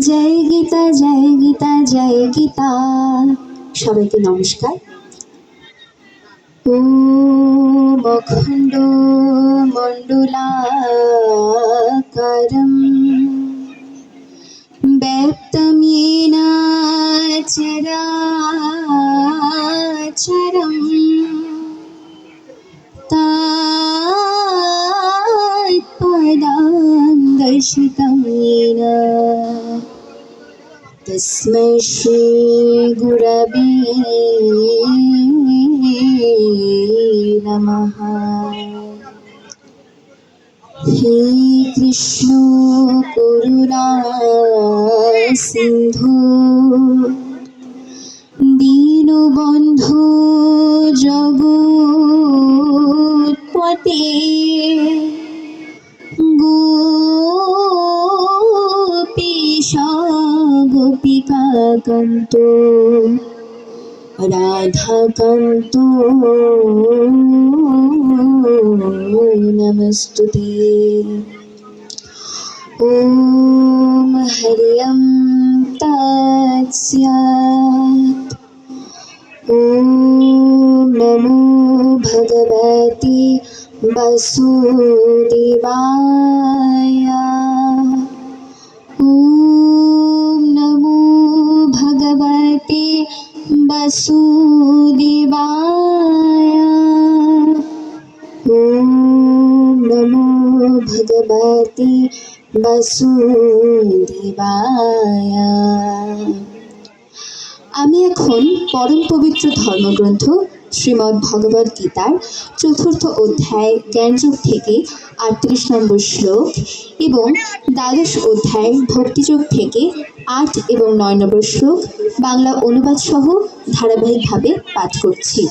জয় গীতা জয় গীতা জয় গীতা। সবাইকে নমস্কার। ওম অখণ্ড মণ্ডলাকারম ব্যক্তম येन চরাচরম তৎপদং দর্শিतं येन तस्मै श्री गुरवे नमः। हे कृष्ण करुणा सिंधु दीनबंधु जगत्पते गोपीश गोपिकाकान्तो राधाकान्तो नमस्तुते। ॐ हरिं तत्स्यात्। ॐ नमो भगवते वासुदेवाय। ॐ नमो भगवते वासुदेवाय। ॐ नमो भगवते वासुदेवाय। আমি এখন পরম পবিত্র ধর্মগ্রন্থ শ্রীমদ্ ভগবদ গীতার চতুর্থ অধ্যায় জ্ঞানযোগ থেকে 38 নম্বর শ্লোক এবং দ্বাদশ অধ্যায় ভক্তিযোগ থেকে 8 এবং 9 নম্বর শ্লোক বাংলা অনুবাদ সহ ধারাবাহিকভাবে পাঠ করছি।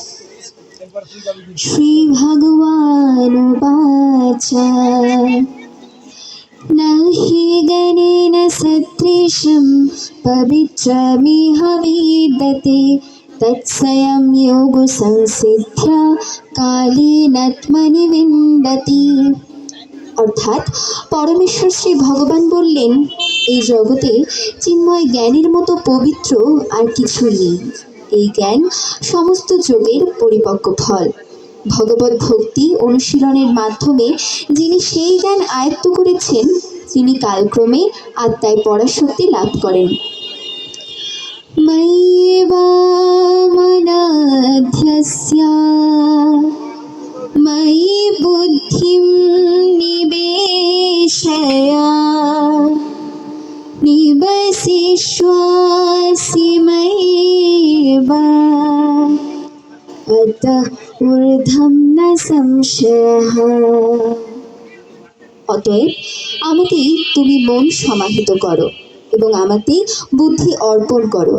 শ্রী ভগবান বাচ नहि गणेन सदृशं पवित्रमिह विद्यते तत्स्वयं योगसंसिद्ध्या कालेनात्मनि विन्दति। অর্থাৎ পরমেশ্বর শ্রী ভগবান বললেন, এই জগতে চিন্ময় জ্ঞানের মতো পবিত্র আর কিছুই নেই। এই জ্ঞান সমস্ত যোগের পরিপক্ক ফল। ভগবত ভক্তি অনুশীলনের মাধ্যমে যিনি সেই জ্ঞান আয়ত্ত করেছেন তিনি কালক্রমে আত্মায় পরাশক্তি লাভ করেন। ময়্যেবামনাধ্যস্য ময়্যি বুদ্ধিম নিবেশয় নিবসিষ্যাসি ময়্যেব अतः ऊर्ध्वं न संशयः। অতএব আমাতেই তুমি মন সমাহিত করো এবং আমাতেই বুদ্ধি অর্পণ করো,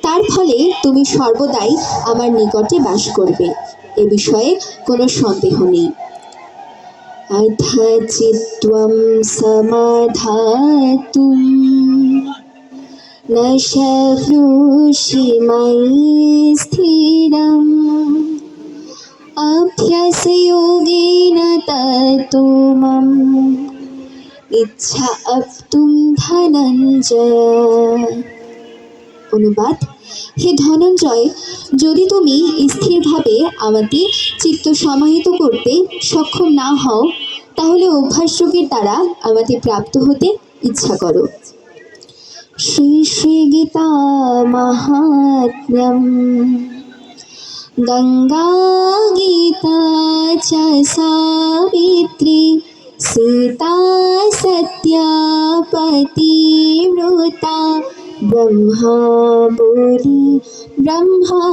তার ফলে তুমি সর্বদাই আমার নিকটে বাস করবে, এ বিষয়ে কোনো সন্দেহ নেই। অথ চিত্তং সমাধাতুম न शक्नोषि मयि स्थिरम् अभ्यासयोगेन ततो मम इच्छाप्तुं ধনঞ্জয়। অনুবাদ: হে ধনঞ্জয়, যদি তুমি স্থিরভাবে আমাকে চিত্ত সমাহিত করতে সক্ষম না হও তাহলে অভ্যাসযোগের দ্বারা আমাকে প্রাপ্ত হতে ইচ্ছা করো। শ্রী শ্রী গীতা মাহাত্ম্যম গঙ্গা গীতা চ সাবিত্রী সীতা সত্যা পতিব্রতা ব্রহ্মা বলি ব্রহ্মা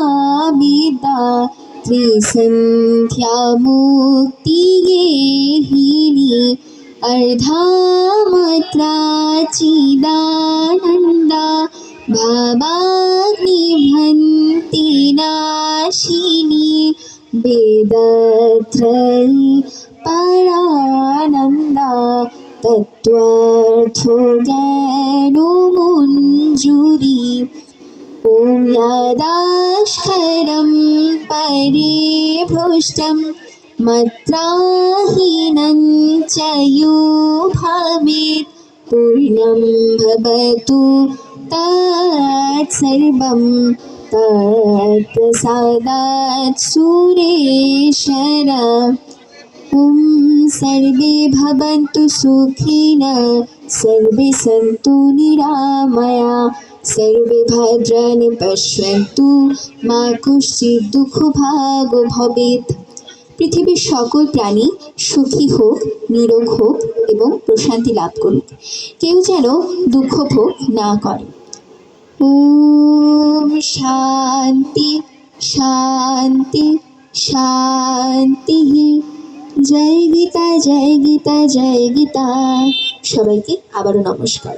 বিদ্যা ত্রিসন্ধ্যা মুক্তি গেহিনী अर्धामत्रा चिदानन्दा भावाग्निभन्ति नाशिनी वेदत्रयी परानन्दा तत्त्वार्थो ज्ञानमञ्जुरी। ॐ यदाक्षरं परिभ्रष्टं मत्राहीनं च यो भवेत् पूर्णं भवतु तत्सर्वं तत्प्रसादात् सुरेश्वर। ॐ सर्वे भवन्तु सुखिनः सर्वे सन्तु निरामया सर्वे भद्राणि पश्यन्तु मा कश्चित् दुःखभाग् भवेत्। পৃথিবীর সকল প্রাণী সুখী হোক, নিরোগ হোক এবং প্রশান্তি লাভ করুক, কেউ যেন দুঃখ ভোগ না করে। ওম শান্তি শান্তি শান্তি। জয় গীতা জয় গীতা জয় গীতা। সবাইকে আবারও নমস্কার।